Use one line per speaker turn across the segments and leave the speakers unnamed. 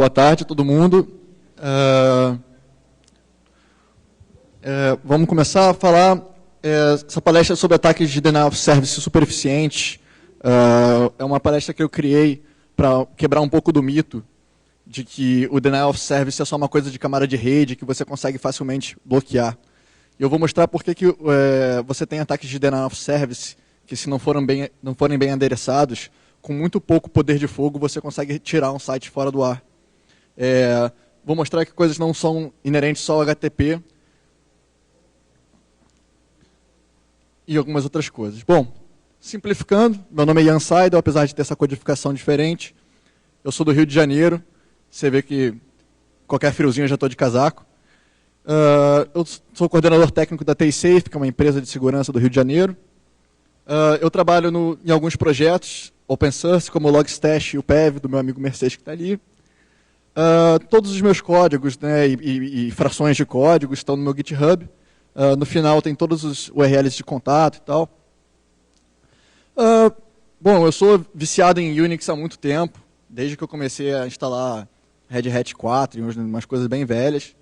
Boa tarde a todo mundo. Vamos começar a falar. Essa palestra é sobre ataques de denial of service super eficientes. É uma palestra que eu criei para quebrar um pouco do mito de que o denial of service é só uma coisa de camada de rede que você consegue facilmente bloquear. E eu vou mostrar por que você tem ataques de denial of service que, se não forem bem adereçados, com muito pouco poder de fogo, você consegue tirar um site fora do ar. Vou mostrar que coisas não são inerentes só ao HTTP e algumas outras coisas. Bom, simplificando, meu nome é Ian Seidel, apesar de ter essa codificação diferente. Eu sou do Rio de Janeiro. Você vê que qualquer friozinho eu já estou de casaco. Eu sou coordenador técnico da TaySafe, que é uma empresa de segurança do Rio de Janeiro. Eu trabalho em alguns projetos open source, como o Logstash e o PEV, do meu amigo Mercedes, que está ali. Todos os meus códigos, né, e frações de código estão no meu GitHub. No final tem todos os URLs de contato e tal. Bom, eu sou viciado em Unix há muito tempo, desde que eu comecei a instalar Red Hat 4 e umas coisas bem velhas.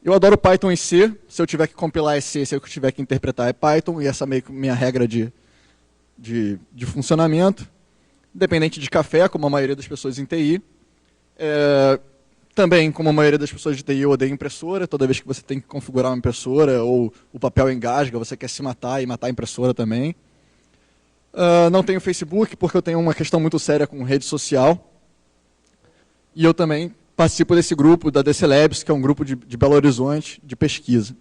Eu adoro Python e C. Se eu tiver que compilar é C, se eu tiver que interpretar é Python, e essa é meio que minha regra de funcionamento. Independente de café, como a maioria das pessoas em TI. Também, como a maioria das pessoas de TI, eu odeio impressora. Toda vez que você tem que configurar uma impressora, ou o papel engasga, você quer se matar e matar a impressora também. Não tenho Facebook, porque eu tenho uma questão muito séria com rede social. E eu também participo desse grupo da DC Labs, que é um grupo de Belo Horizonte de pesquisa.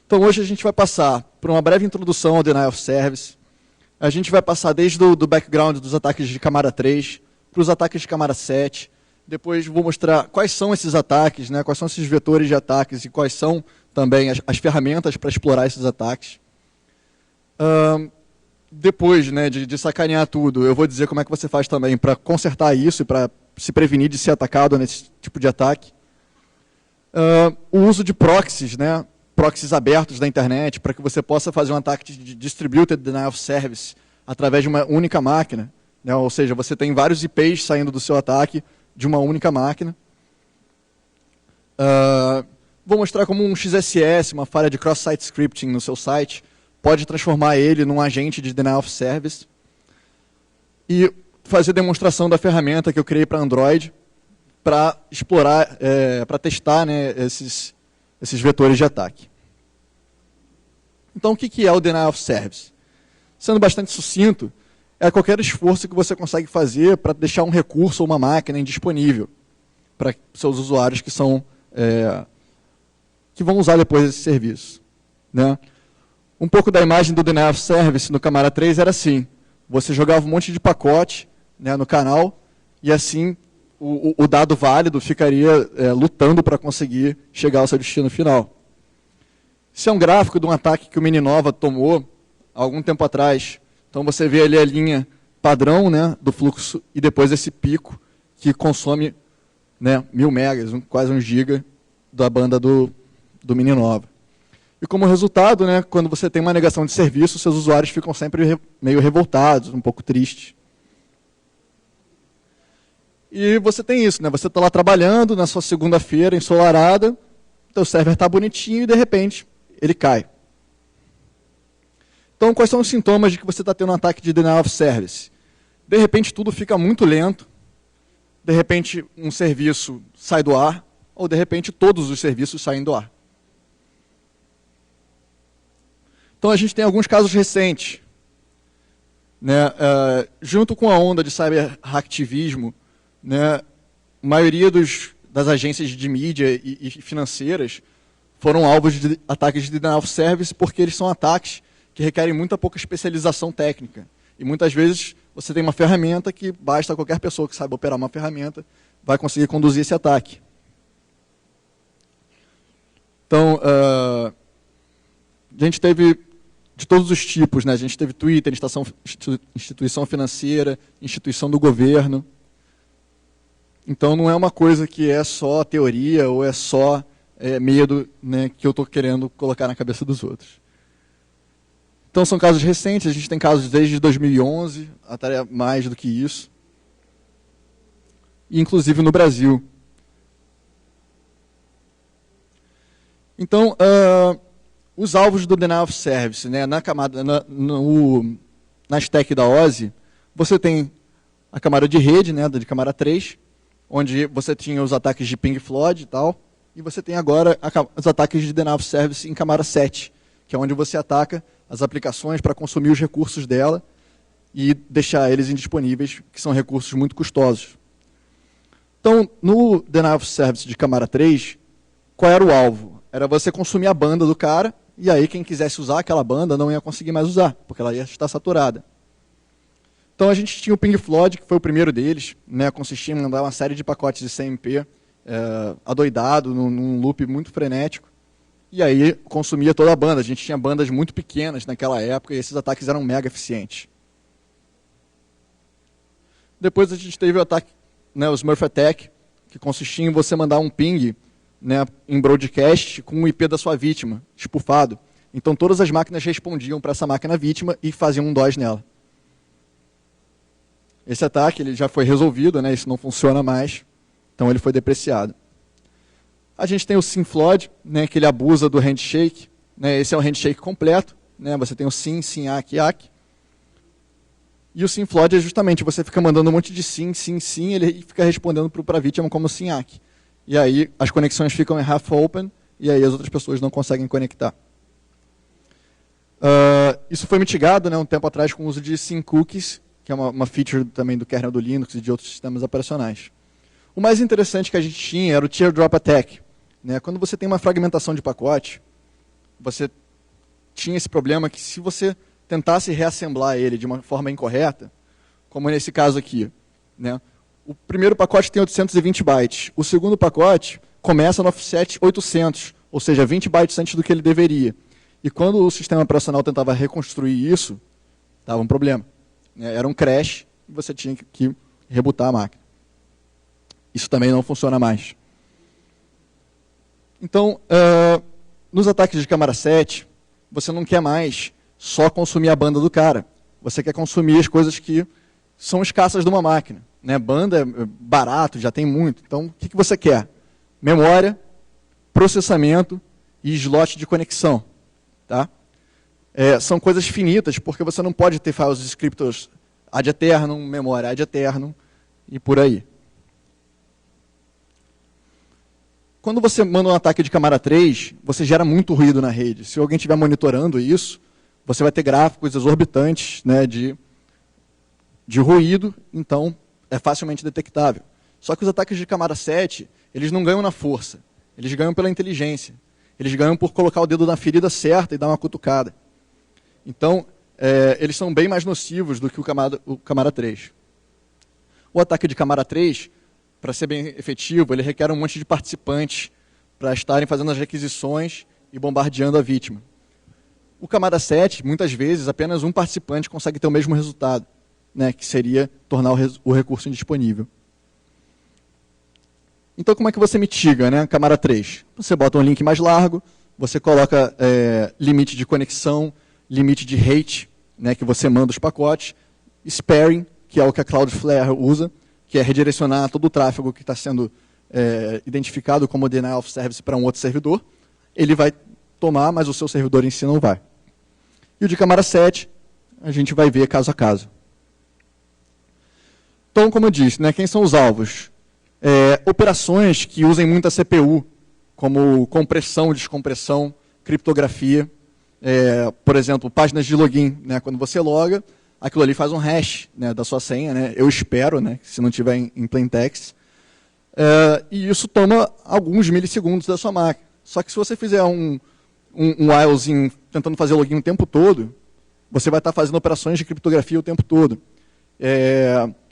Então, hoje a gente vai passar por uma breve introdução ao Denial of Service. A gente vai passar desde o background dos ataques de camada 3 para os ataques de camada 7. Depois vou mostrar quais são esses ataques, né, quais são esses vetores de ataques e quais são também as ferramentas para explorar esses ataques. Depois, né, de sacanear tudo, eu vou dizer como é que você faz também para consertar isso e para se prevenir de ser atacado nesse tipo de ataque. O uso de proxies, né, proxies abertos da internet, para que você possa fazer um ataque de Distributed Denial of Service através de uma única máquina. Né, ou seja, você tem vários IPs saindo do seu ataque de uma única máquina. Vou mostrar como um XSS, uma falha de cross-site scripting no seu site, pode transformar ele num agente de Denial of Service. E fazer demonstração da ferramenta que eu criei para Android para explorar, para testar, né, esses vetores de ataque. Então, o que é o Denial of Service? Sendo bastante sucinto, é qualquer esforço que você consegue fazer para deixar um recurso ou uma máquina indisponível para seus usuários que vão usar depois esse serviço. Né? Um pouco da imagem do Denial of Service no Camara 3 era assim: você jogava um monte de pacote, né, no canal, e assim o dado válido ficaria lutando para conseguir chegar ao seu destino final. Esse é um gráfico de um ataque que o Mininova tomou há algum tempo atrás. Então você vê ali a linha padrão, né, do fluxo e depois esse pico que consome, né, 1000 megas, quase 1 giga da banda do Mininova. E como resultado, né, quando você tem uma negação de serviço, seus usuários ficam sempre meio revoltados, um pouco tristes. E você tem isso, né? Você está lá trabalhando na sua segunda-feira ensolarada, seu server está bonitinho e de repente ele cai. Então, quais são os sintomas de que você está tendo um ataque de Denial of Service? De repente tudo fica muito lento, de repente um serviço sai do ar, ou de repente todos os serviços saem do ar. Então a gente tem alguns casos recentes. Né? Junto com a onda de cyberhacktivismo, né, a maioria das agências de mídia e financeiras foram alvos de ataques de Denial of Service porque eles são ataques que requerem muita pouca especialização técnica. E muitas vezes você tem uma ferramenta que basta qualquer pessoa que saiba operar uma ferramenta vai conseguir conduzir esse ataque. Então, a gente teve de todos os tipos, né? A gente teve Twitter, instituição financeira, instituição do governo. Então não é uma coisa que é só teoria ou é só medo, né, que eu estou querendo colocar na cabeça dos outros. Então são casos recentes, a gente tem casos desde 2011, até mais do que isso. inclusive no Brasil. Então, os alvos do Denial of Service, né, na stack da OSI, você tem a camada de rede, né, de camada 3, onde você tinha os ataques de ping flood e tal, e você tem agora os ataques de Denial of Service em camada 7, que é onde você ataca as aplicações para consumir os recursos dela e deixar eles indisponíveis, que são recursos muito custosos. Então, no Denial of Service de camada 3, qual era o alvo? Era você consumir a banda do cara, e aí quem quisesse usar aquela banda não ia conseguir mais usar, porque ela ia estar saturada. Então a gente tinha o Ping Flood, que foi o primeiro deles, né, consistia em mandar uma série de pacotes de CMP adoidado, num loop muito frenético, e aí consumia toda a banda. A gente tinha bandas muito pequenas naquela época, e esses ataques eram mega eficientes. Depois a gente teve o ataque, né, o Smurf Attack, que consistia em você mandar um ping, né, em broadcast com o IP da sua vítima, espufado. Então todas as máquinas respondiam para essa máquina vítima e faziam um DOS nela. Esse ataque ele já foi resolvido, né, isso não funciona mais, então ele foi depreciado. A gente tem o SYN-Flood, né, que ele abusa do handshake, né, esse é o handshake completo, né, você tem o SYN, SYN-ACK, YACK. E o SYN-Flood é justamente, você fica mandando um monte de SYN, SYN, SYN, ele fica respondendo para a vítima como SYN-ACK. E aí as conexões ficam em half open, e aí as outras pessoas não conseguem conectar. Isso foi mitigado, né, um tempo atrás com o uso de SYN Cookies, que é uma feature também do kernel do Linux e de outros sistemas operacionais. O mais interessante que a gente tinha era o Teardrop Attack. Né? Quando você tem uma fragmentação de pacote, você tinha esse problema que se você tentasse reassemblar ele de uma forma incorreta, como nesse caso aqui, né? O primeiro pacote tem 820 bytes, o segundo pacote começa no offset 800, ou seja, 20 bytes antes do que ele deveria. E quando o sistema operacional tentava reconstruir isso, dava um problema. Era um crash e você tinha que rebootar a máquina. Isso também não funciona mais. Então, nos ataques de camada 7, você não quer mais só consumir a banda do cara. Você quer consumir as coisas que são escassas de uma máquina. Né? Banda é barato, já tem muito. Então, o que você quer? Memória, processamento e slot de conexão. Tá? São coisas finitas, porque você não pode ter files descriptors ad eternum, memória ad eternum e por aí. Quando você manda um ataque de camada 3, você gera muito ruído na rede. Se alguém estiver monitorando isso, você vai ter gráficos exorbitantes, né, de ruído, então é facilmente detectável. Só que os ataques de camada 7, eles não ganham na força, eles ganham pela inteligência. Eles ganham por colocar o dedo na ferida certa e dar uma cutucada. Então, eles são bem mais nocivos do que o camada 3. O ataque de camada 3, para ser bem efetivo, ele requer um monte de participantes para estarem fazendo as requisições e bombardeando a vítima. O camada 7, muitas vezes, apenas um participante consegue ter o mesmo resultado, né, que seria tornar o recurso indisponível. Então, como é que você mitiga, né, camada 3? Você bota um link mais largo, você coloca limite de conexão, limite de rate, né, que você manda os pacotes, sparing, que é o que a Cloudflare usa, que é redirecionar todo o tráfego que está sendo identificado como denial of service para um outro servidor. Ele vai tomar, mas o seu servidor em si não vai. E o de camada 7, a gente vai ver caso a caso. Então, como eu disse, né, quem são os alvos? Operações que usem muita CPU, como compressão, descompressão, criptografia. Por exemplo, páginas de login. Né, quando você loga, aquilo ali faz um hash, né, da sua senha. Né, eu espero, né, se não tiver em plain text. E isso toma alguns milissegundos da sua máquina. Só que se você fizer um whilezinho tentando fazer login o tempo todo, você vai estar fazendo operações de criptografia o tempo todo.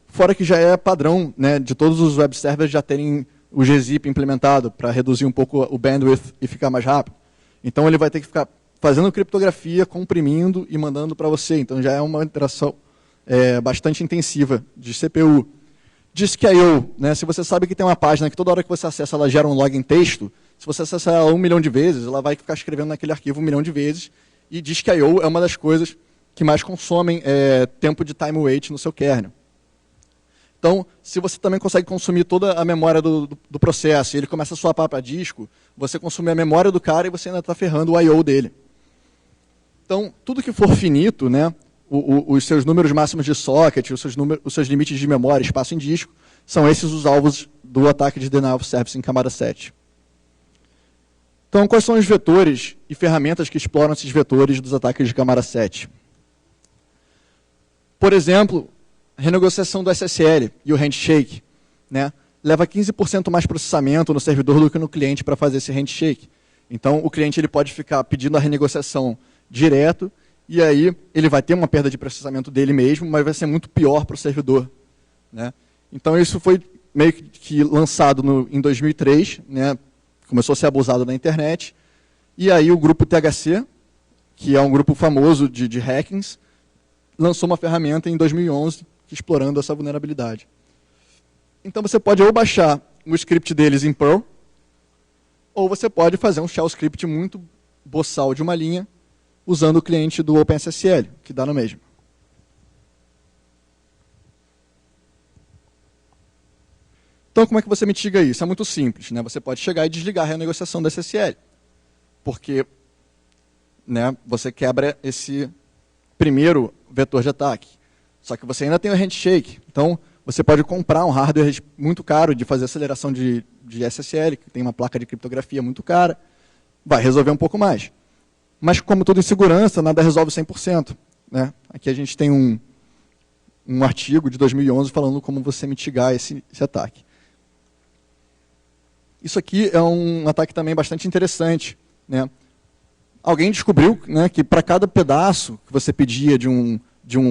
Fora que já é padrão, né, de todos os web servers já terem o gzip implementado para reduzir um pouco o bandwidth e ficar mais rápido. Então ele vai ter que ficar fazendo criptografia, comprimindo e mandando para você. Então já é uma interação bastante intensiva de CPU. Disk.io, né, se você sabe que tem uma página que toda hora que você acessa ela gera um login texto, se você acessar ela 1 milhão de vezes, ela vai ficar escrevendo naquele arquivo 1 milhão de vezes. E Disk.io é uma das coisas que mais consomem tempo de time wait no seu kernel. Então, se você também consegue consumir toda a memória do processo e ele começa a swapar para disco, você consome a memória do cara e você ainda está ferrando o I/O dele. Então, tudo que for finito, né, os seus números máximos de socket, os seus limites de memória, espaço em disco, são esses os alvos do ataque de Denial of Service em camada 7. Então, quais são os vetores e ferramentas que exploram esses vetores dos ataques de camada 7? Por exemplo, a renegociação do SSL e o handshake, né, leva 15% mais processamento no servidor do que no cliente para fazer esse handshake. Então, o cliente ele pode ficar pedindo a renegociação direto, e aí ele vai ter uma perda de processamento dele mesmo, mas vai ser muito pior para o servidor, né? Então, isso foi meio que lançado em 2003, né, começou a ser abusado na internet, e aí o grupo THC, que é um grupo famoso de hackings, lançou uma ferramenta em 2011 explorando essa vulnerabilidade. Então você pode ou baixar o script deles em Perl, ou você pode fazer um shell script muito boçal de uma linha, usando o cliente do OpenSSL, que dá no mesmo. Então, como é que você mitiga isso? É muito simples, né? Você pode chegar e desligar a renegociação da SSL, porque, né, você quebra esse primeiro vetor de ataque. Só que você ainda tem o handshake. Então, você pode comprar um hardware muito caro de fazer aceleração de SSL, que tem uma placa de criptografia muito cara, vai resolver um pouco mais. Mas, como tudo em segurança, nada resolve 100%. Né? Aqui a gente tem um artigo de 2011 falando como você mitigar esse ataque. Isso aqui é um ataque também bastante interessante. Né? Alguém descobriu, né, que para cada pedaço que você pedia de um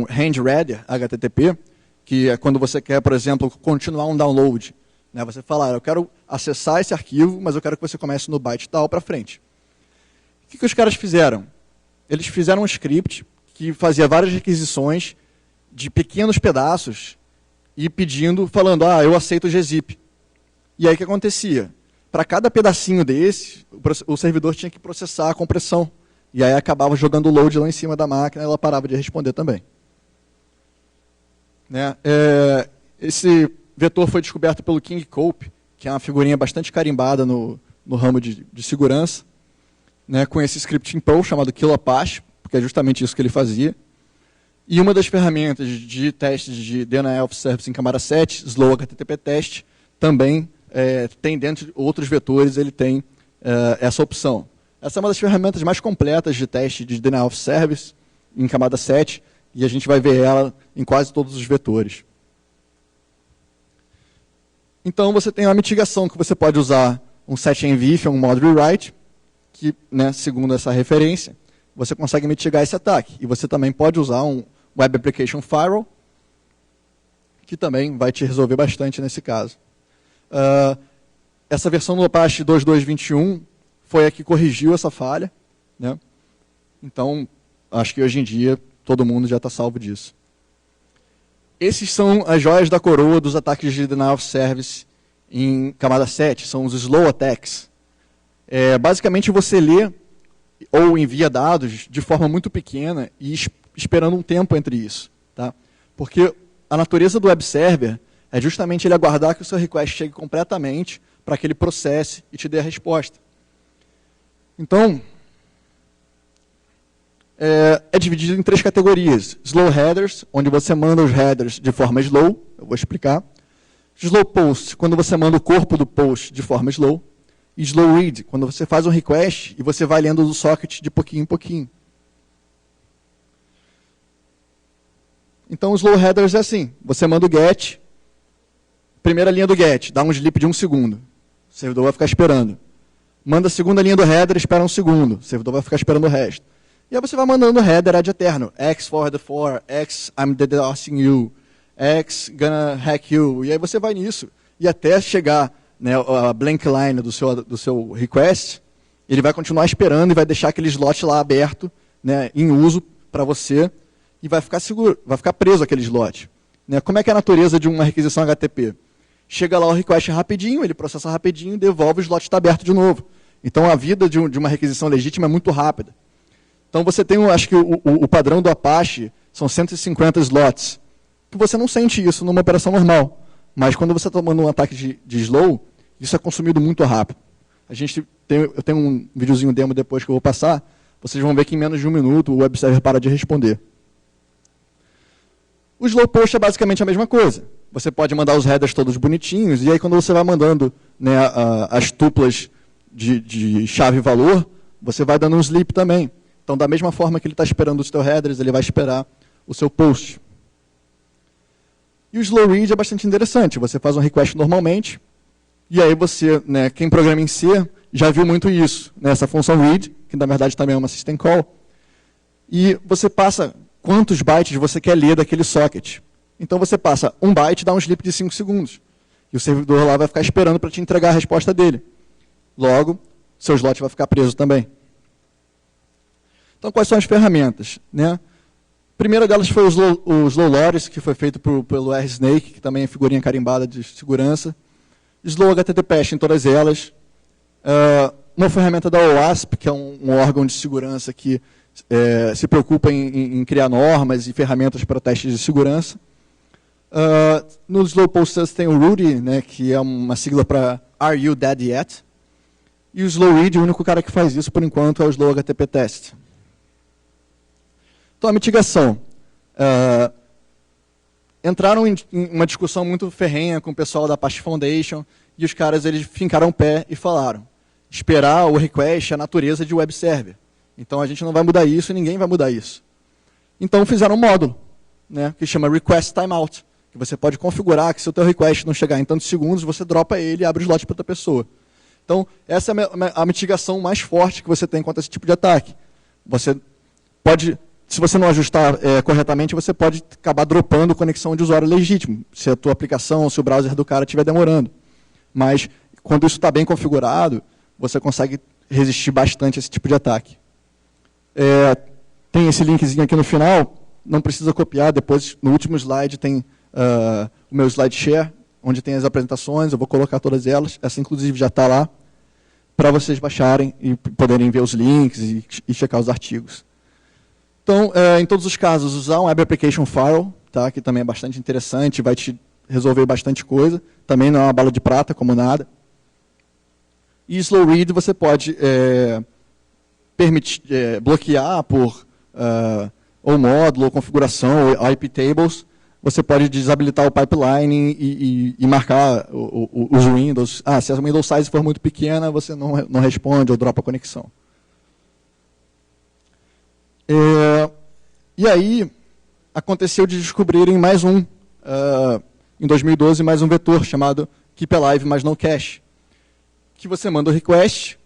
hand-reader HTTP, que é quando você quer, por exemplo, continuar um download, né, você fala, eu quero acessar esse arquivo, mas eu quero que você comece no byte tal para frente. O que os caras fizeram? Eles fizeram um script que fazia várias requisições de pequenos pedaços e falando, eu aceito o gzip. E aí o que acontecia? Para cada pedacinho desse, o servidor tinha que processar a compressão. E aí acabava jogando o load lá em cima da máquina e ela parava de responder também. Né? Esse vetor foi descoberto pelo King Cope, que é uma figurinha bastante carimbada no ramo de segurança, né, com esse script em Perl chamado Kill Apache, porque é justamente isso que ele fazia. E uma das ferramentas de testes de Denial of Service em camada 7, Slow HTTP Test, também tem dentro de outros vetores, ele tem essa opção. Essa é uma das ferramentas mais completas de teste de Denial of Service em camada 7, e a gente vai ver ela em quase todos os vetores. Então, você tem uma mitigação que você pode usar um setenv, um mod rewrite, que, né, segundo essa referência, você consegue mitigar esse ataque. E você também pode usar um Web Application Firewall, que também vai te resolver bastante nesse caso. Essa versão do Apache 2.2.21 foi a que corrigiu essa falha. Né? Então, acho que hoje em dia todo mundo já está salvo disso. Esses são as joias da coroa dos ataques de Denial of Service em camada 7, são os Slow Attacks. Basicamente, você lê ou envia dados de forma muito pequena e esperando um tempo entre isso. Tá? Porque a natureza do web server é justamente ele aguardar que o seu request chegue completamente para que ele processe e te dê a resposta. Então, é dividido em 3 categorias. Slow headers, onde você manda os headers de forma slow, eu vou explicar. Slow post, quando você manda o corpo do post de forma slow. E slow read, quando você faz um request e você vai lendo do socket de pouquinho em pouquinho. Então, os slow headers é assim, você manda o get, primeira linha do get, dá um sleep de 1 segundo. O servidor vai ficar esperando. Manda a segunda linha do header, espera 1 segundo. O servidor vai ficar esperando o resto. E aí você vai mandando o header ad eterno. X for the for, X I'm DDoSing you, X gonna hack you. E aí você vai nisso. E até chegar, né, a blank line do seu request, ele vai continuar esperando e vai deixar aquele slot lá aberto, né, em uso para você, e vai ficar seguro, vai ficar preso aquele slot. Né? Como é que é a natureza de uma requisição HTTP? Chega lá o request rapidinho, ele processa rapidinho, devolve, o slot está aberto de novo. Então a vida de uma requisição legítima é muito rápida. Então você tem, acho que o padrão do Apache são 150 slots. que você não sente isso numa operação normal. Mas quando você está tomando um ataque de slow, isso é consumido muito rápido. Eu tenho um videozinho demo depois que eu vou passar, vocês vão ver que em menos de 1 minuto o web server para de responder. O slow post é basicamente a mesma coisa. Você pode mandar os headers todos bonitinhos, e aí quando você vai mandando, né, as tuplas de chave e valor, você vai dando um sleep também. Então, da mesma forma que ele está esperando os seus headers, ele vai esperar o seu post. E o slow read é bastante interessante. Você faz um request normalmente, e aí você, né, quem programa em C, já viu muito isso, né, essa função read, que na verdade também é uma system call, e você passa quantos bytes você quer ler daquele socket. Então você passa 1 byte e dá um sleep de 5 segundos. E o servidor lá vai ficar esperando para te entregar a resposta dele. Logo, seu slot vai ficar preso também. Então, quais são as ferramentas, né? A primeira delas foi o Slow Loris, que foi feito pelo RSnake, que também é figurinha carimbada de segurança. Slow HTTP em todas elas. Uma ferramenta da OWASP, que é um órgão de segurança que se preocupa em criar normas e ferramentas para testes de segurança. No Slow Posters tem o Rudy, né, que é uma sigla para Are You Dead Yet? E o Slow Read, o único cara que faz isso, por enquanto, é o Slow HTTP Test. Então, a mitigação. Entraram em uma discussão muito ferrenha com o pessoal da Apache Foundation, e os caras eles fincaram o pé e falaram: esperar o request é a natureza de web server. Então, a gente não vai mudar isso e ninguém vai mudar isso. Então, fizeram um módulo, né, que chama Request Timeout, que você pode configurar que se o teu request não chegar em tantos segundos, você dropa ele e abre o slot para outra pessoa. Então, essa é a mitigação mais forte que você tem contra esse tipo de ataque. Você pode, se você não ajustar corretamente, você pode acabar dropando conexão de usuário legítimo, se a tua aplicação, se o browser do cara estiver demorando. Mas, quando isso está bem configurado, você consegue resistir bastante a esse tipo de ataque. Tem esse linkzinho aqui no final, não precisa copiar, depois, no último slide, tem o meu slide share, onde tem as apresentações, eu vou colocar todas elas, essa inclusive já está lá, para vocês baixarem e poderem ver os links e checar os artigos. Então, em todos os casos, usar um Web Application Firewall, tá, que também é bastante interessante, vai te resolver bastante coisa, também não é uma bala de prata, como nada. E Slow Read você pode bloquear por ou módulo, ou configuração, ou IP tables. Você pode desabilitar o pipeline e marcar os Windows. Se a Windows size for muito pequena, você não responde ou dropa a conexão. E aí, aconteceu de descobrirem mais em 2012, mais um vetor chamado Keep Alive, mas no cache. Que você manda o request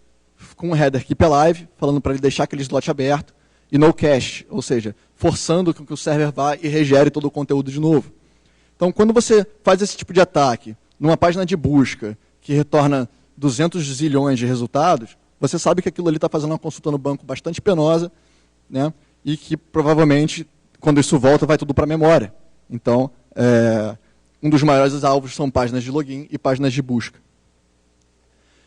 com um header Keep Alive, falando para ele deixar aquele slot aberto, e no cache, ou seja, forçando que o server vá e regere todo o conteúdo de novo. Então, quando você faz esse tipo de ataque numa página de busca que retorna 200 zilhões de resultados, você sabe que aquilo ali está fazendo uma consulta no banco bastante penosa, né, e que provavelmente, quando isso volta, vai tudo para a memória. Então, um dos maiores alvos são páginas de login e páginas de busca.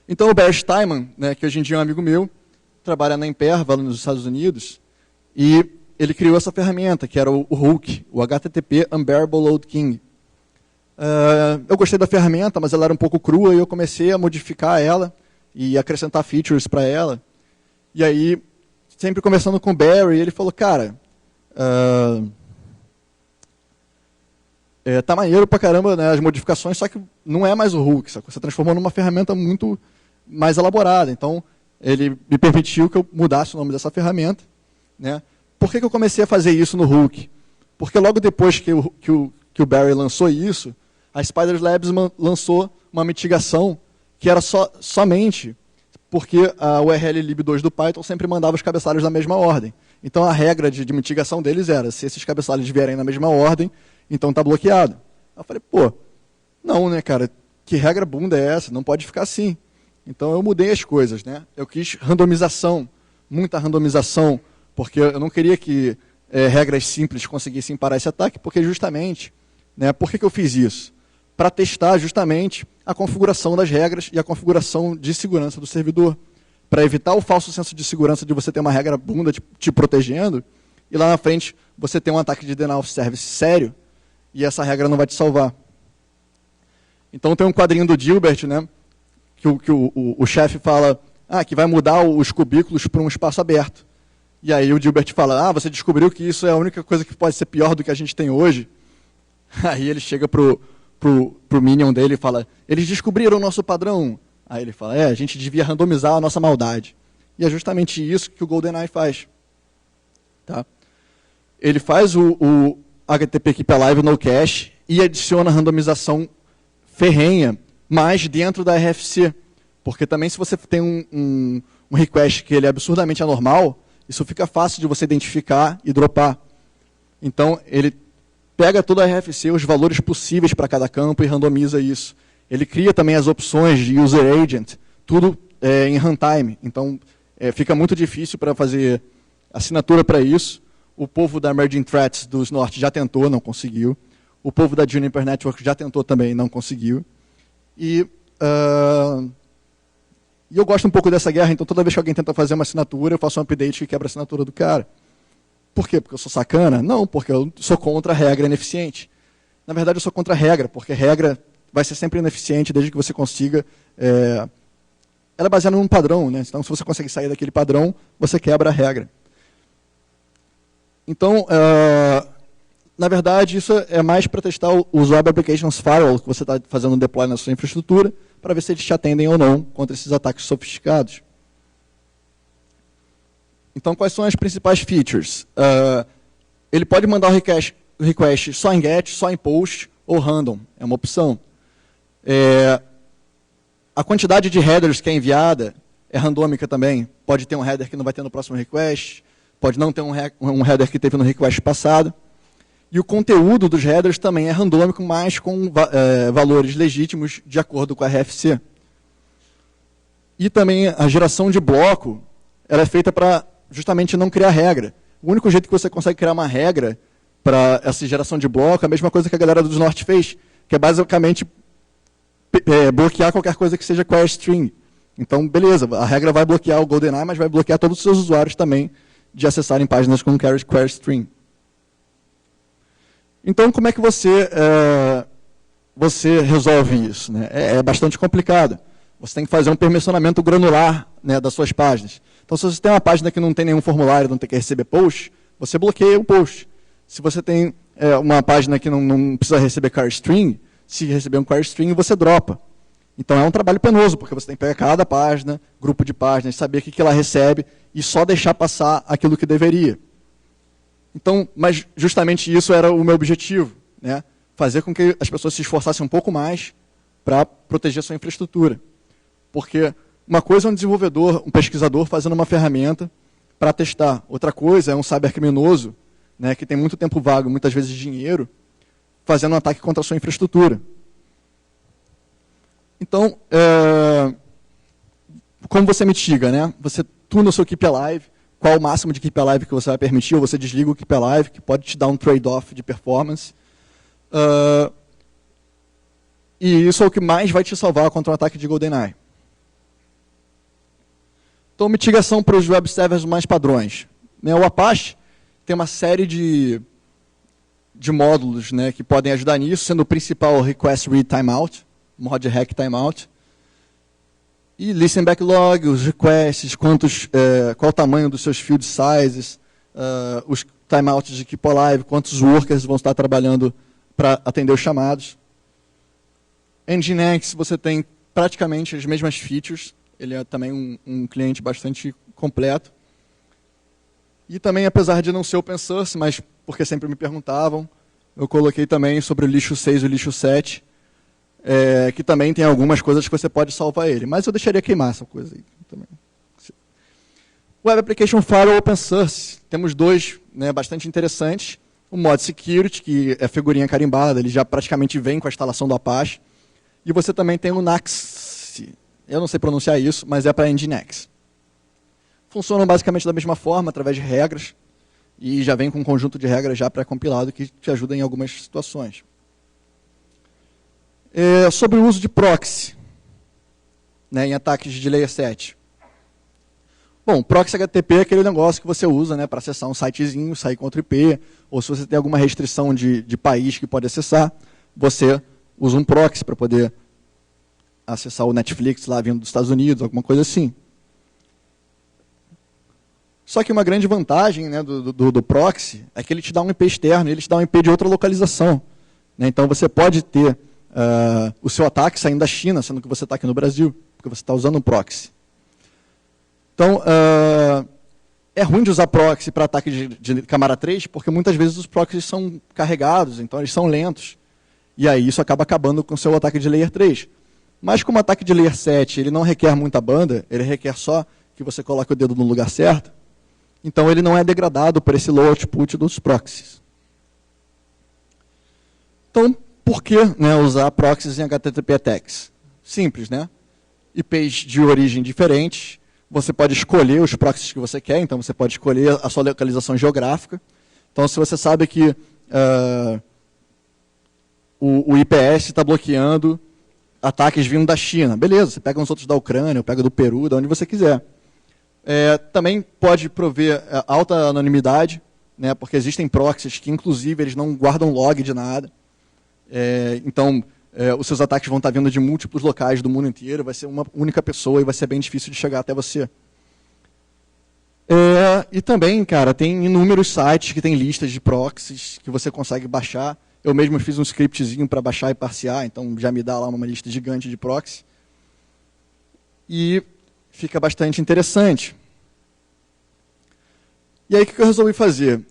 Então, o Barry Steinman, né, que hoje em dia é um amigo meu, trabalha na Imperva, nos Estados Unidos, e ele criou essa ferramenta, que era o Hook, o HTTP Unbearable Load King. Eu gostei da ferramenta, mas ela era um pouco crua, e eu comecei a modificar ela e acrescentar features para ela. E aí, sempre conversando com o Barry, ele falou, cara, tá maneiro pra caramba, né, as modificações, só que não é mais o Hook, sabe? Você transformou numa ferramenta muito mais elaborada. Então, ele me permitiu que eu mudasse o nome dessa ferramenta, né? Por que eu comecei a fazer isso no Hook? Porque logo depois que o Barry lançou isso, a Spiders Labs lançou uma mitigação que era somente porque a URL lib2 do Python sempre mandava os cabeçalhos na mesma ordem. Então, a regra de mitigação deles era, se esses cabeçalhos vierem na mesma ordem, então está bloqueado. Eu falei, não, né, cara, que regra bunda é essa? Não pode ficar assim. Então, eu mudei as coisas, né? Eu quis randomização, muita randomização, porque eu não queria que regras simples conseguissem parar esse ataque, porque justamente, né, por que eu fiz isso? Para testar justamente a configuração das regras e a configuração de segurança do servidor, para evitar o falso senso de segurança de você ter uma regra bunda te protegendo, e lá na frente você ter um ataque de denial of service sério, e essa regra não vai te salvar. Então tem um quadrinho do Dilbert, né, que o chefe fala que vai mudar os cubículos para um espaço aberto. E aí o Dilbert fala, você descobriu que isso é a única coisa que pode ser pior do que a gente tem hoje? Aí ele chega pro Minion dele e fala, eles descobriram o nosso padrão. Aí ele fala, a gente devia randomizar a nossa maldade. E é justamente isso que o GoldenEye faz. Tá? Ele faz o HTTP Keep Alive no cache e adiciona randomização ferrenha, mas dentro da RFC. Porque também se você tem um request que ele é absurdamente anormal, isso fica fácil de você identificar e dropar. Então, ele pega toda a RFC, os valores possíveis para cada campo e randomiza isso. Ele cria também as opções de user agent, tudo em runtime. Então, fica muito difícil para fazer assinatura para isso. O povo da Emerging Threats dos Norte já tentou, não conseguiu. O povo da Juniper Network já tentou também, não conseguiu. E eu gosto um pouco dessa guerra, então toda vez que alguém tenta fazer uma assinatura, eu faço um update que quebra a assinatura do cara. Por quê? Porque eu sou sacana? Não, porque eu sou contra a regra ineficiente. Na verdade, eu sou contra a regra, porque a regra vai ser sempre ineficiente desde que você consiga... ela é baseada num padrão, né? Então, se você consegue sair daquele padrão, você quebra a regra. Então, na verdade, isso é mais para testar os Web Applications Firewall que você está fazendo um deploy na sua infraestrutura, para ver se eles te atendem ou não contra esses ataques sofisticados. Então, quais são as principais features? Ele pode mandar o request só em GET, só em POST ou random, é uma opção. A quantidade de headers que é enviada é randômica também. Pode ter um header que não vai ter no próximo request, pode não ter um header que teve no request passado. E o conteúdo dos headers também é randômico, mas com valores legítimos de acordo com a RFC. E também a geração de bloco ela é feita para justamente não criar regra. O único jeito que você consegue criar uma regra para essa geração de bloco é a mesma coisa que a galera dos Norte fez, que é basicamente bloquear qualquer coisa que seja query string. Então, beleza, a regra vai bloquear o GoldenEye, mas vai bloquear todos os seus usuários também de acessarem páginas com query string. Então, como é que você resolve isso? Né? É bastante complicado. Você tem que fazer um permissionamento granular, né, das suas páginas. Então, se você tem uma página que não tem nenhum formulário, não tem que receber post, você bloqueia o post. Se você tem uma página que não precisa receber query string, se receber um query string, você dropa. Então, é um trabalho penoso, porque você tem que pegar cada página, grupo de páginas, saber o que ela recebe e só deixar passar aquilo que deveria. Então, mas justamente isso era o meu objetivo, né? Fazer com que as pessoas se esforçassem um pouco mais para proteger a sua infraestrutura. Porque uma coisa é um desenvolvedor, um pesquisador fazendo uma ferramenta para testar. Outra coisa é um cybercriminoso, né, que tem muito tempo vago, muitas vezes dinheiro, fazendo um ataque contra a sua infraestrutura. Então, como você mitiga, né? Você tuna o seu Keep Alive, qual o máximo de Keep Alive que você vai permitir, ou você desliga o Keep Alive, que pode te dar um trade-off de performance. E isso é o que mais vai te salvar contra um ataque de GoldenEye. Então, mitigação para os web servers mais padrões. O Apache tem uma série de módulos, né, que podem ajudar nisso, sendo o principal Request Read Timeout, mod hack timeout. E listen backlog, os requests, qual o tamanho dos seus field sizes, os timeouts de Keep Alive, quantos workers vão estar trabalhando para atender os chamados. Nginx, você tem praticamente as mesmas features, ele é também um cliente bastante completo. E também, apesar de não ser open source, mas porque sempre me perguntavam, eu coloquei também sobre o lixo 6 e o lixo 7, que também tem algumas coisas que você pode salvar ele. Mas eu deixaria queimar essa coisa aí também. Web Application Firewall Open Source. Temos dois, né, bastante interessantes. O Mod Security, que é figurinha carimbada, ele já praticamente vem com a instalação do Apache. E você também tem o Nax. Eu não sei pronunciar isso, mas é para Nginx. Funcionam basicamente da mesma forma, através de regras. E já vem com um conjunto de regras já pré-compilado que te ajuda em algumas situações. Sobre o uso de proxy, né, em ataques de Layer 7. Bom, proxy HTTP é aquele negócio que você usa, né, para acessar um sitezinho, sair contra IP, ou se você tem alguma restrição de país que pode acessar, você usa um proxy para poder acessar o Netflix lá vindo dos Estados Unidos, alguma coisa assim. Só que uma grande vantagem, né, do proxy é que ele te dá um IP externo, ele te dá um IP de outra localização. Né? Então você pode ter o seu ataque saindo da China, sendo que você está aqui no Brasil, porque você está usando um proxy. Então, é ruim de usar proxy para ataque de camada 3, porque muitas vezes os proxies são carregados, então eles são lentos. E aí isso acaba acabando com o seu ataque de layer 3. Mas como o ataque de layer 7 ele não requer muita banda, ele requer só que você coloque o dedo no lugar certo, então ele não é degradado por esse low output dos proxies. Então, por que, né, usar proxies em HTTP attacks? Simples, né? IPs de origem diferentes, você pode escolher os proxies que você quer, então você pode escolher a sua localização geográfica. Então, se você sabe que o IPS está bloqueando ataques vindo da China, beleza, você pega uns outros da Ucrânia, ou pega do Peru, de onde você quiser. Também pode prover alta anonimidade, né, porque existem proxies que, inclusive, eles não guardam log de nada. Então, os seus ataques vão estar vindo de múltiplos locais do mundo inteiro, vai ser uma única pessoa e vai ser bem difícil de chegar até você. E também, cara, tem inúmeros sites que tem listas de proxies que você consegue baixar. Eu mesmo fiz um scriptzinho para baixar e parsear, então já me dá lá uma lista gigante de proxy. E fica bastante interessante. E aí, o que eu resolvi fazer?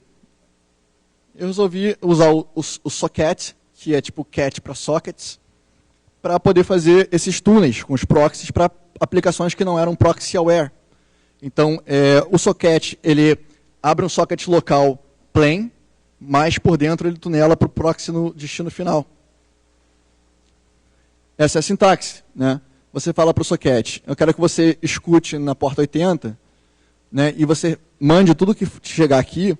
Eu resolvi usar o socket, que é tipo cat para sockets, para poder fazer esses túneis com os proxies para aplicações que não eram proxy aware. Então, o socket, ele abre um socket local plain, mas por dentro ele tunela para o proxy no destino final. Essa é a sintaxe, né? Você fala para o socket, eu quero que você escute na porta 80, né, e você mande tudo que chegar aqui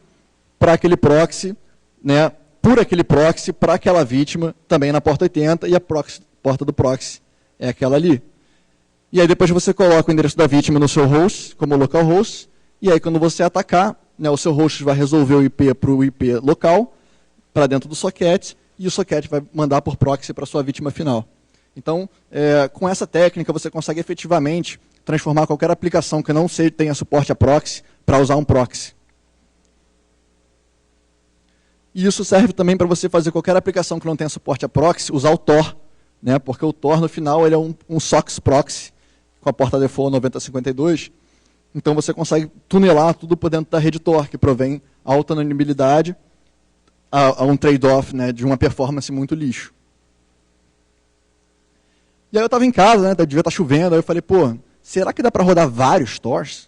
para aquele proxy, né, por aquele proxy, para aquela vítima, também na porta 80, e a porta do proxy é aquela ali. E aí depois você coloca o endereço da vítima no seu host, como localhost, e aí quando você atacar, né, o seu host vai resolver o IP para o IP local, para dentro do socket, e o socket vai mandar por proxy para a sua vítima final. Então, com essa técnica, você consegue efetivamente transformar qualquer aplicação que não tenha suporte a proxy para usar um proxy. E isso serve também para você fazer qualquer aplicação que não tenha suporte a proxy, usar o Tor, né? Porque o Tor, no final, ele é um SOX proxy, com a porta default 9052. Então, você consegue tunelar tudo por dentro da rede Tor, que provém alta anonimidade a um trade-off, né, de uma performance muito lixo. E aí eu estava em casa, né, devia estar chovendo, aí eu falei, pô, será que dá para rodar vários Tors?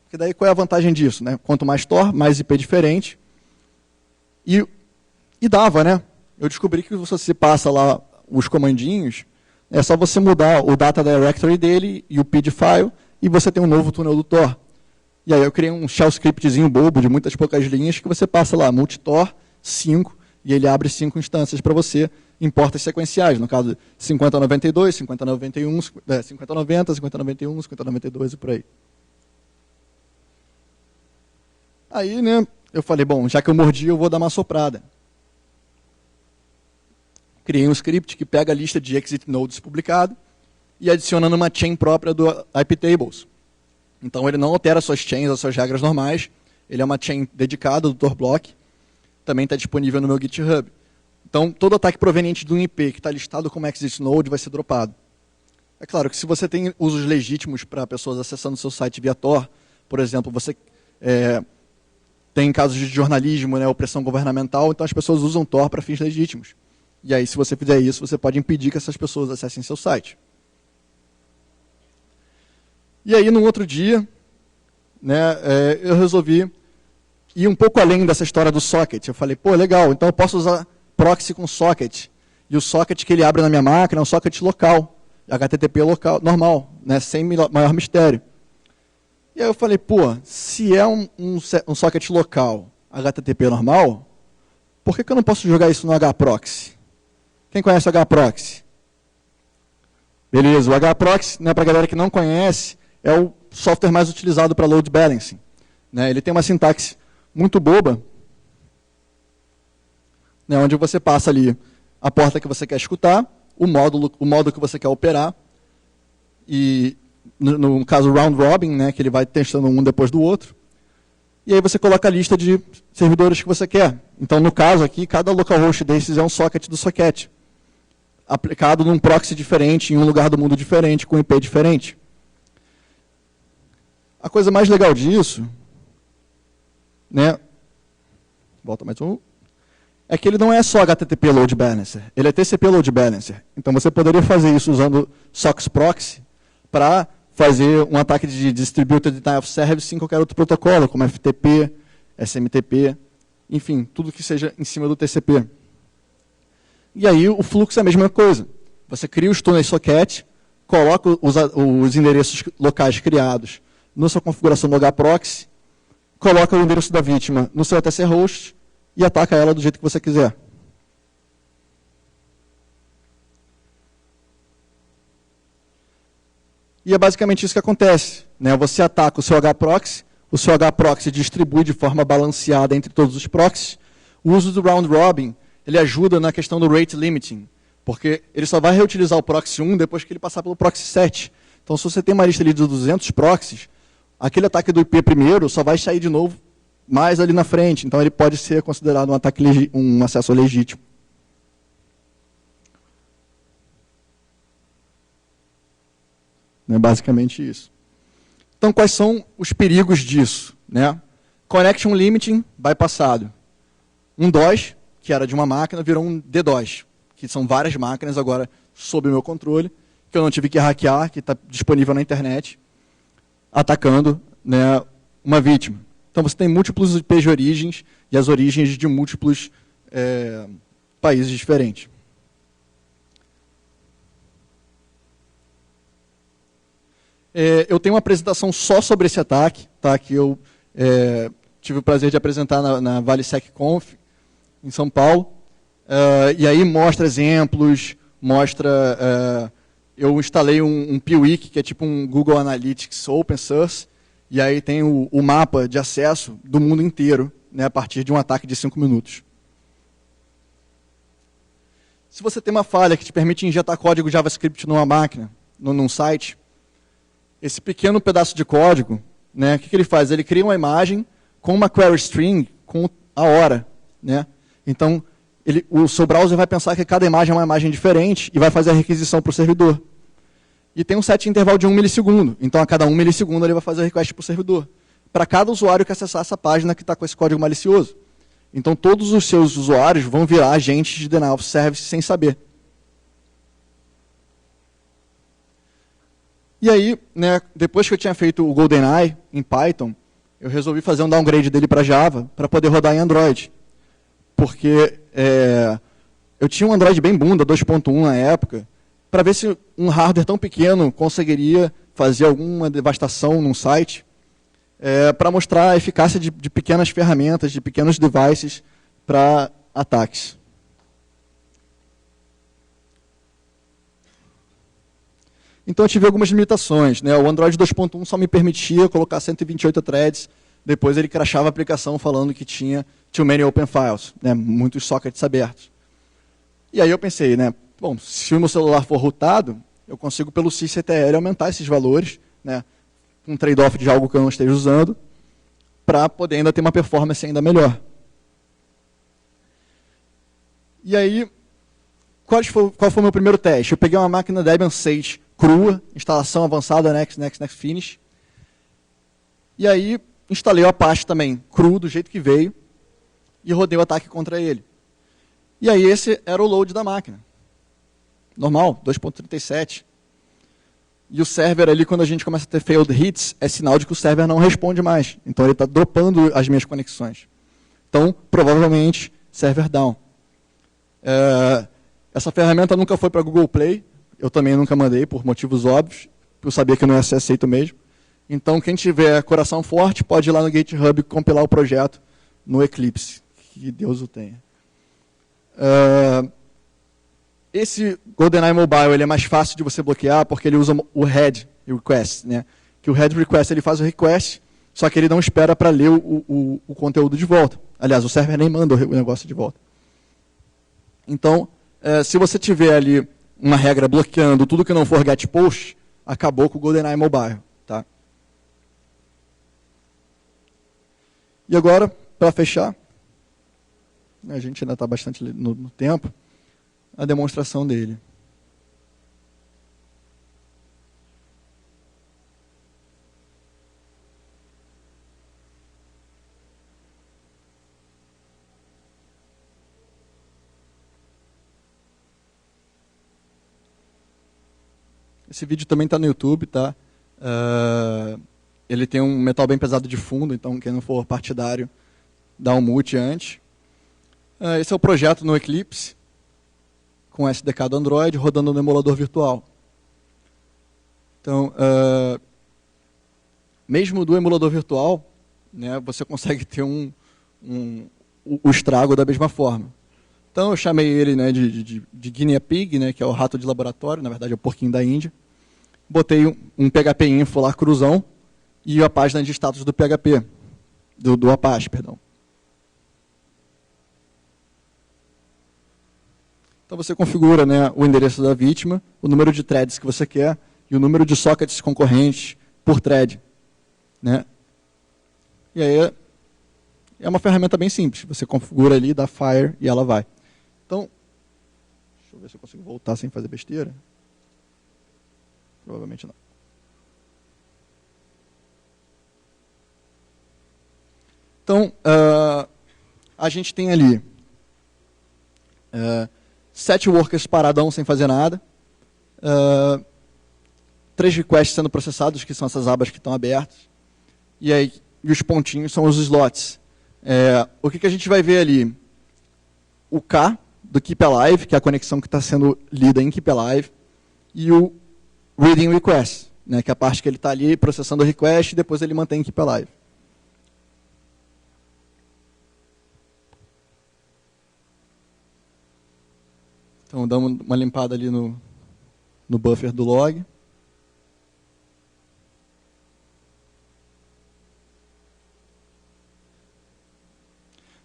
Porque daí qual é a vantagem disso? Né? Quanto mais Tor, mais IP diferente. E dava, né? Eu descobri que se você passa lá os comandinhos, é só você mudar o data directory dele e o PID file, e você tem um novo túnel do Tor. E aí eu criei um shell scriptzinho bobo de muitas poucas linhas que você passa lá, multitor 5, e ele abre 5 instâncias para você em portas sequenciais, no caso 5092, 5091, 5090, 5091, 5092 e por aí. Aí, né, eu falei, bom, já que eu mordi, eu vou dar uma soprada. Criei um script que pega a lista de exit nodes publicado e adiciona numa chain própria do iptables. Então ele não altera suas chains, as suas regras normais, ele é uma chain dedicada do TorBlock, também está disponível no meu GitHub. Então, todo ataque proveniente de um IP que está listado como exit node vai ser dropado. É claro que se você tem usos legítimos para pessoas acessando o seu site via Tor, por exemplo, você tem casos de jornalismo, né, opressão governamental, então as pessoas usam Tor para fins legítimos. E aí, se você fizer isso, você pode impedir que essas pessoas acessem seu site. E aí, no outro dia, né, eu resolvi ir um pouco além dessa história do socket. Eu falei, pô, legal, então eu posso usar proxy com socket. E o socket que ele abre na minha máquina é um socket local, HTTP local, normal, né, sem maior mistério. E aí eu falei, pô, se é um socket local HTTP normal, por que eu não posso jogar isso no hproxy? Quem conhece o hproxy? Beleza, o hproxy, né, para a galera que não conhece, é o software mais utilizado para load balancing, né? Ele tem uma sintaxe muito boba, né, onde você passa ali a porta que você quer escutar, o modo que você quer operar, e no caso round robin, né, que ele vai testando um depois do outro, e aí você coloca a lista de servidores que você quer. Então, no caso aqui, cada localhost desses é um socket do socket, aplicado num proxy diferente, em um lugar do mundo diferente, com IP diferente. A coisa mais legal disso, né, volta mais um, é que ele não é só HTTP Load Balancer, ele é TCP Load Balancer. Então você poderia fazer isso usando SOX Proxy para fazer um ataque de Distributed Denial of Service em qualquer outro protocolo, como FTP, SMTP, enfim, tudo que seja em cima do TCP. E aí o fluxo é a mesma coisa. Você cria o tunnel socket, coloca os endereços locais criados na sua configuração do hproxy, coloca o endereço da vítima no seu etc host e ataca ela do jeito que você quiser. E é basicamente isso que acontece, né? Você ataca o seu hproxy distribui de forma balanceada entre todos os proxies. O uso do round robin, ele ajuda na questão do rate limiting, porque ele só vai reutilizar o proxy 1 depois que ele passar pelo proxy 7. Então, se você tem uma lista ali de 200 proxies, aquele ataque do IP primeiro só vai sair de novo mais ali na frente. Então, ele pode ser considerado um ataque um acesso legítimo. É basicamente isso. Então, quais são os perigos disso, né? Connection limiting bypassado. Um DOS, que era de uma máquina, virou um DDoS, que são várias máquinas agora sob o meu controle, que eu não tive que hackear, que está disponível na internet, atacando, né, uma vítima. Então você tem múltiplos IPs de origens e as origens de múltiplos países diferentes. Eu tenho uma apresentação só sobre esse ataque, tá, que eu tive o prazer de apresentar na ValeSecConf, em São Paulo. E aí mostra exemplos, eu instalei um Piwik, que é tipo um Google Analytics Open Source, e aí tem o mapa de acesso do mundo inteiro, né, a partir de um ataque de 5 minutos. Se você tem uma falha que te permite injetar código JavaScript numa máquina, num site, esse pequeno pedaço de código, né, o que ele faz? Ele cria uma imagem com uma query string com a hora, né? Então, o seu browser vai pensar que cada imagem é uma imagem diferente e vai fazer a requisição para o servidor. E tem um set intervalo de 1 milissegundo. Então, a cada 1 milissegundo, ele vai fazer a request para o servidor. Para cada usuário que acessar essa página que está com esse código malicioso. Então, todos os seus usuários vão virar agentes de denial of service sem saber. E aí, né, depois que eu tinha feito o GoldenEye em Python, eu resolvi fazer um downgrade dele para Java para poder rodar em Android. Porque eu tinha um Android bem bunda, 2.1 na época, para ver se um hardware tão pequeno conseguiria fazer alguma devastação num site, para mostrar a eficácia de pequenas ferramentas, de pequenos devices para ataques. Então eu tive algumas limitações, né? O Android 2.1 só me permitia colocar 128 threads, depois ele crashava a aplicação falando que tinha too many open files, né? Muitos sockets abertos. E aí eu pensei, né? Bom, se o meu celular for rootado, eu consigo pelo sysctl aumentar esses valores, né? Um trade-off de algo que eu não esteja usando, para poder ainda ter uma performance ainda melhor. E aí, qual foi o meu primeiro teste? Eu peguei uma máquina Debian 6 crua, instalação avançada, next finish. E aí, instalei o Apache também, cru, do jeito que veio, e rodei o ataque contra ele. E aí, esse era o load da máquina. Normal, 2.37. E o server ali, quando a gente começa a ter failed hits, é sinal de que o server não responde mais. Então, ele está dropando as minhas conexões. Então, provavelmente, server down. Essa ferramenta nunca foi para Google Play. Eu também nunca mandei, por motivos óbvios. Eu sabia que não ia ser aceito mesmo. Então, quem tiver coração forte, pode ir lá no GitHub e compilar o projeto no Eclipse. Que Deus o tenha. Esse GoldenEye Mobile ele é mais fácil de você bloquear porque ele usa o head request, né? que o head request ele faz o request, só que ele não espera para ler o conteúdo de volta. Aliás, o server nem manda o negócio de volta. Então, se você tiver ali uma regra bloqueando tudo que não for get post, acabou com o GoldenEye Mobile. Tá? E agora, para fechar, a gente ainda está bastante no tempo, a demonstração dele. Esse vídeo também está no YouTube, tá? Ele tem um metal bem pesado de fundo, então quem não for partidário, dá um mute antes. Esse é o projeto no Eclipse, com SDK do Android, rodando no emulador virtual. Então, mesmo do emulador virtual, né, você consegue ter o estrago da mesma forma. Então, eu chamei ele, né, de guinea pig, né, que é o rato de laboratório, na verdade é o porquinho da Índia. Botei um PHP info lá, cruzão, e a página de status do PHP, do Apache, perdão. Então você configura, né, o endereço da vítima, o número de threads que você quer e o número de sockets concorrentes por thread. Né? E aí é uma ferramenta bem simples. Você configura ali, dá fire e ela vai. Então, deixa eu ver se eu consigo voltar sem fazer besteira. Provavelmente não. Então, a gente tem ali 7 workers paradão sem fazer nada, 3 requests sendo processados, que são essas abas que estão abertas, e os pontinhos são os slots. O que a gente vai ver ali? O K do Keep Alive, que é a conexão que está sendo lida em Keep Alive, e o Reading Request, né, que é a parte que ele está ali processando o request e depois ele mantém em Keep Alive. Então, damos uma limpada ali no buffer do log.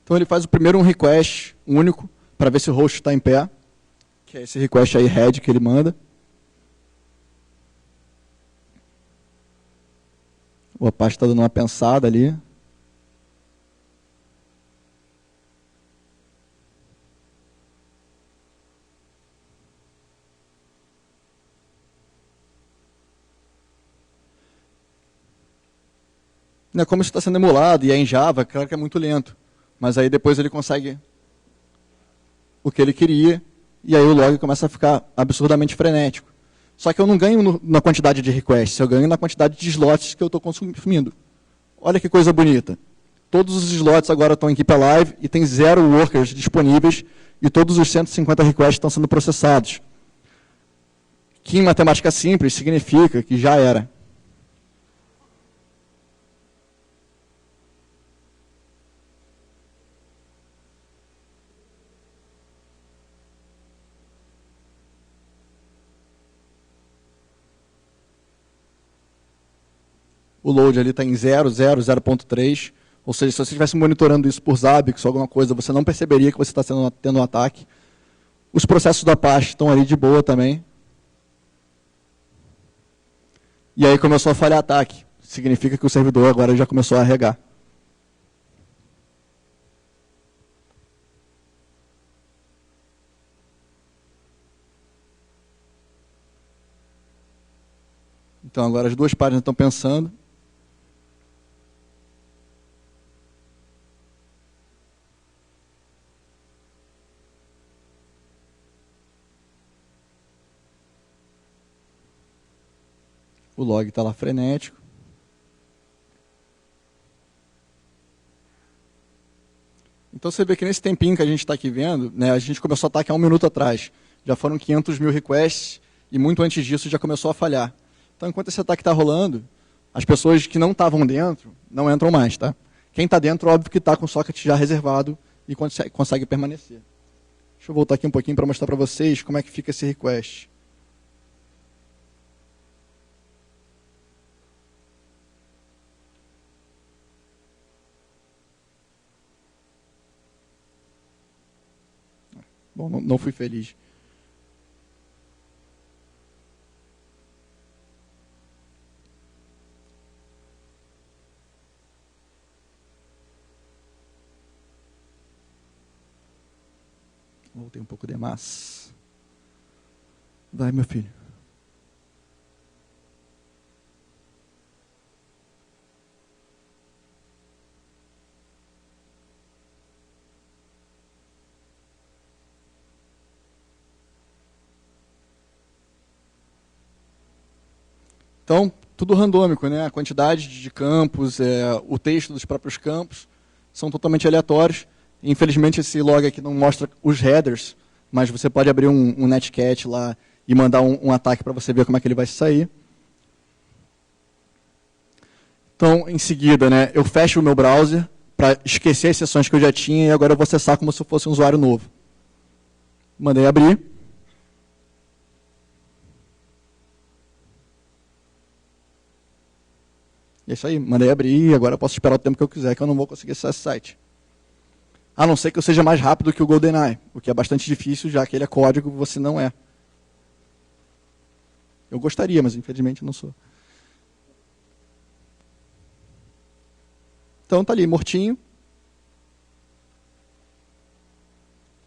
Então, ele faz o primeiro um request único, para ver se o host está em pé, que é esse request aí, head, que ele manda. O Apache está dando uma pensada ali. Como isso está sendo emulado e é em Java, claro que é muito lento. Mas aí depois ele consegue o que ele queria e aí o log começa a ficar absurdamente frenético. Só que eu não ganho na quantidade de requests, eu ganho na quantidade de slots que eu estou consumindo. Olha que coisa bonita. Todos os slots agora estão em Keep Alive e tem 0 workers disponíveis e todos os 150 requests estão sendo processados. Que em matemática simples significa que já era. O load ali está em 0, 0, 0.3. Ou seja, se você estivesse monitorando isso por Zabbix ou alguma coisa, você não perceberia que você está tendo um ataque. Os processos da Apache estão ali de boa também. E aí começou a falhar ataque. Significa que o servidor agora já começou a regar. Então agora as duas páginas estão pensando. O log está lá frenético. Então você vê que nesse tempinho que a gente está aqui vendo, né, a gente começou a atacar 1 minuto atrás. Já foram 500 mil requests e muito antes disso já começou a falhar. Então enquanto esse ataque está rolando, as pessoas que não estavam dentro não entram mais. Tá? Quem está dentro, óbvio que está com o socket já reservado e consegue permanecer. Deixa eu voltar aqui um pouquinho para mostrar para vocês como é que fica esse request. Bom, não fui feliz. Voltei um pouco demais. Vai, meu filho. Então, tudo randômico, né? A quantidade de campos, o texto dos próprios campos são totalmente aleatórios. Infelizmente, esse log aqui não mostra os headers, mas você pode abrir um netcat lá e mandar um ataque para você ver como é que ele vai sair. Então, em seguida, né, eu fecho o meu browser para esquecer as sessões que eu já tinha e agora eu vou acessar como se fosse um usuário novo. Mandei abrir. É isso aí, mandei abrir e agora eu posso esperar o tempo que eu quiser, que eu não vou conseguir acessar esse site. A não ser que eu seja mais rápido que o GoldenEye, o que é bastante difícil, já que ele é código e você não é. Eu gostaria, mas infelizmente não sou. Então tá ali, mortinho.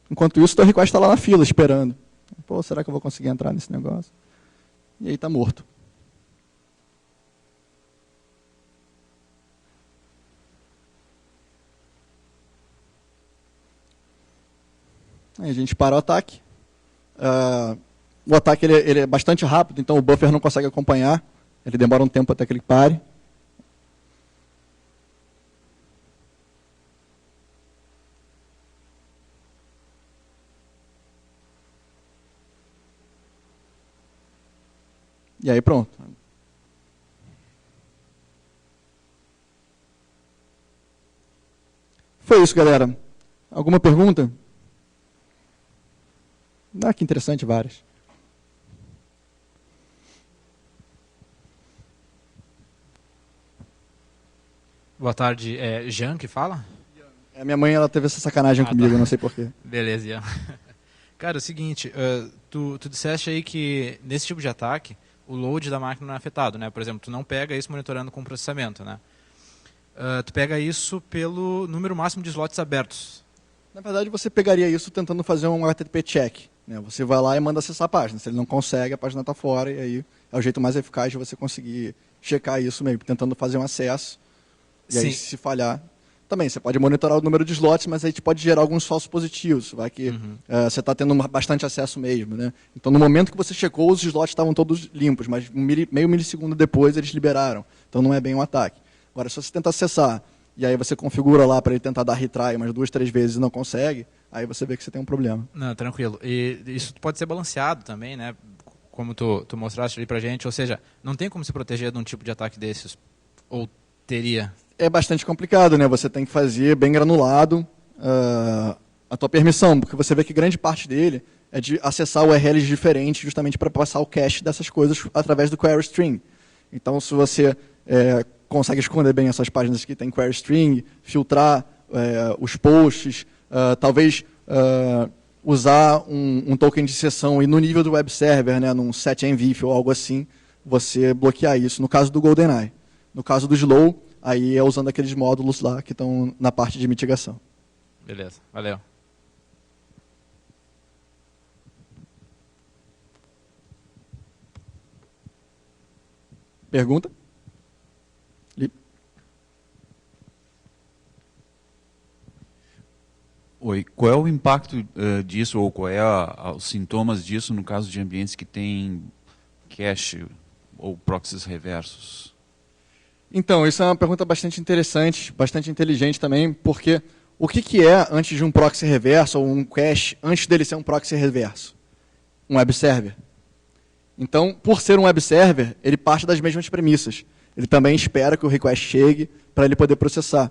Enquanto isso, o teu request está lá na fila, esperando. Pô, será que eu vou conseguir entrar nesse negócio? E aí tá morto. Aí a gente para o ataque. O ataque ele é bastante rápido, então o buffer não consegue acompanhar. Ele demora um tempo até que ele pare. E aí pronto. Foi isso, galera. Alguma pergunta? Ah, que interessante, várias.
Boa tarde, é Jean que fala?
A minha mãe ela teve essa sacanagem comigo,
tá.
não sei porquê.
Beleza, Jean. Cara, é o seguinte, tu disseste aí que nesse tipo de ataque o load da máquina não é afetado, né? Por exemplo, tu não pega isso monitorando com processamento, né? Tu pega isso pelo número máximo de slots abertos.
Na verdade, você pegaria isso tentando fazer um HTTP check. Né? Você vai lá e manda acessar a página. Se ele não consegue, a página está fora, e aí é o jeito mais eficaz de você conseguir checar isso mesmo, tentando fazer um acesso. E aí, se falhar, também, você pode monitorar o número de slots, mas aí pode gerar alguns falsos positivos. Vai que você está tendo bastante acesso mesmo. Né? Então, no momento que você checou, os slots estavam todos limpos, mas meio milissegundo depois eles liberaram. Então, não é bem um ataque. Agora, se você tenta acessar, e aí você configura lá para ele tentar dar retry umas 2, 3 vezes e não consegue, aí você vê que você tem um problema.
Não, tranquilo. E isso pode ser balanceado também, né? Como tu mostraste ali pra gente. Ou seja, não tem como se proteger de um tipo de ataque desses? Ou teria?
É bastante complicado, né? Você tem que fazer bem granulado a tua permissão, porque você vê que grande parte dele é de acessar URLs diferentes justamente para passar o cache dessas coisas através do query string. Então, se você consegue esconder bem essas páginas que tem query string, filtrar os posts, talvez usar um token de sessão e no nível do web server, né, num setMVIF ou algo assim, você bloquear isso. No caso do GoldenEye. No caso do Slow, aí é usando aqueles módulos lá que estão na parte de mitigação.
Beleza, valeu.
Pergunta?
Oi, qual é o impacto disso, ou qual é os sintomas disso no caso de ambientes que têm cache ou proxies reversos?
Então, isso é uma pergunta bastante interessante, bastante inteligente também, porque o que é, antes de um proxy reverso ou um cache, antes dele ser um proxy reverso? Um web server. Então, por ser um web server, ele parte das mesmas premissas. Ele também espera que o request chegue para ele poder processar.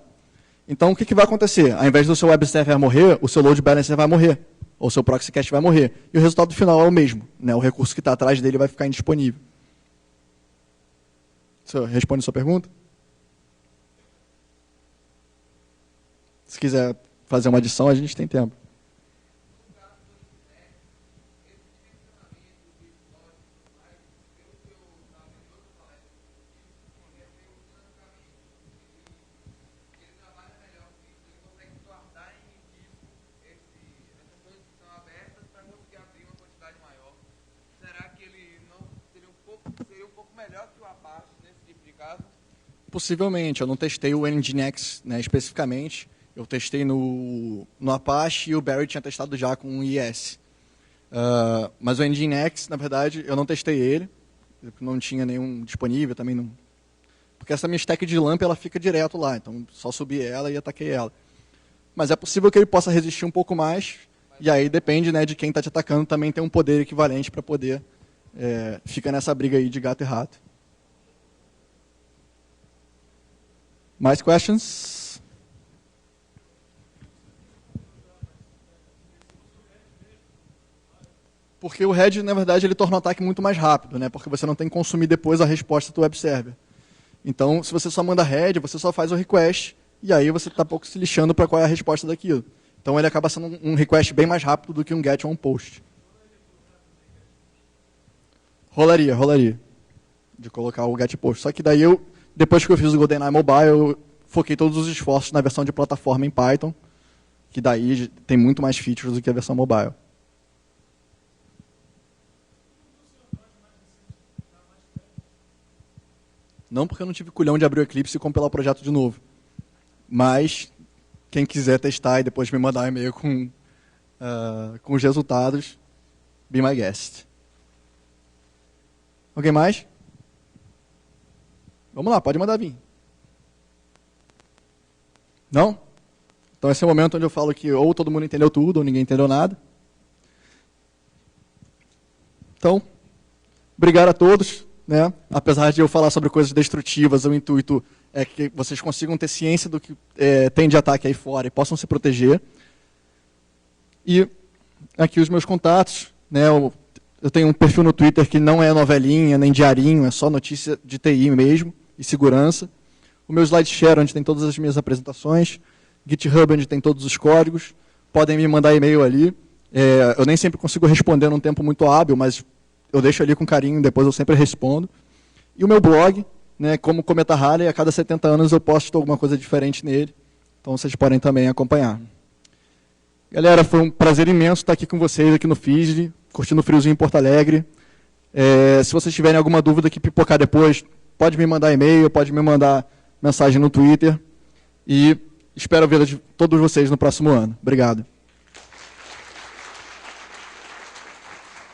Então, o que vai acontecer? Ao invés do seu web server morrer, o seu load balancer vai morrer. Ou o seu proxy cache vai morrer. E o resultado final é o mesmo. Né? O recurso que está atrás dele vai ficar indisponível. Isso responde a sua pergunta? Se quiser fazer uma adição, a gente tem tempo.
melhor que o Apache nesse tipo de caso?
Possivelmente. Eu não testei o Nginx, né, especificamente. Eu testei no Apache e o Barry tinha testado já com o IS. Mas o Nginx, na verdade, eu não testei ele. Não tinha nenhum disponível, também não. Porque essa minha stack de LAMP ela fica direto lá, então só subi ela e ataquei ela. Mas é possível que ele possa resistir um pouco mais, e aí depende, né, de quem está te atacando também tem um poder equivalente para poder ficar nessa briga aí de gato e rato. Mais questions? Porque o head, na verdade, ele torna o ataque muito mais rápido, né? Porque você não tem que consumir depois a resposta do web server. Então, se você só manda head, você só faz o request, e aí você está pouco se lixando para qual é a resposta daquilo. Então, ele acaba sendo um request bem mais rápido do que um get ou um post. Rolaria. De colocar o get post. Só que daí, depois que eu fiz o GoldenEye Mobile, eu foquei todos os esforços na versão de plataforma em Python, que daí tem muito mais features do que a versão mobile. Não porque eu não tive culhão de abrir o Eclipse e compilar o projeto de novo. Mas, quem quiser testar e depois me mandar um e-mail com os resultados, be my guest. Alguém mais? Vamos lá, pode mandar vir. Não? Então esse é o momento onde eu falo que ou todo mundo entendeu tudo, ou ninguém entendeu nada. Então, obrigado a todos. Né? Apesar de eu falar sobre coisas destrutivas, o intuito é que vocês consigam ter ciência do que tem de ataque aí fora e possam se proteger. E aqui os meus contatos. Né? Eu tenho um perfil no Twitter que não é novelinha, nem diarinho, é só notícia de TI mesmo e segurança. O meu SlideShare, onde tem todas as minhas apresentações. GitHub, onde tem todos os códigos. Podem me mandar e-mail ali. Eu nem sempre consigo responder num tempo muito hábil, mas eu deixo ali com carinho, depois eu sempre respondo. E o meu blog, né, como Cometa Halley, a cada 70 anos eu posto alguma coisa diferente nele. Então vocês podem também acompanhar. Galera, foi um prazer imenso estar aqui com vocês, aqui no FISD, curtindo o friozinho em Porto Alegre. Se vocês tiverem alguma dúvida que pipocar depois, pode me mandar e-mail, pode me mandar mensagem no Twitter. E espero ver todos vocês no próximo ano. Obrigado.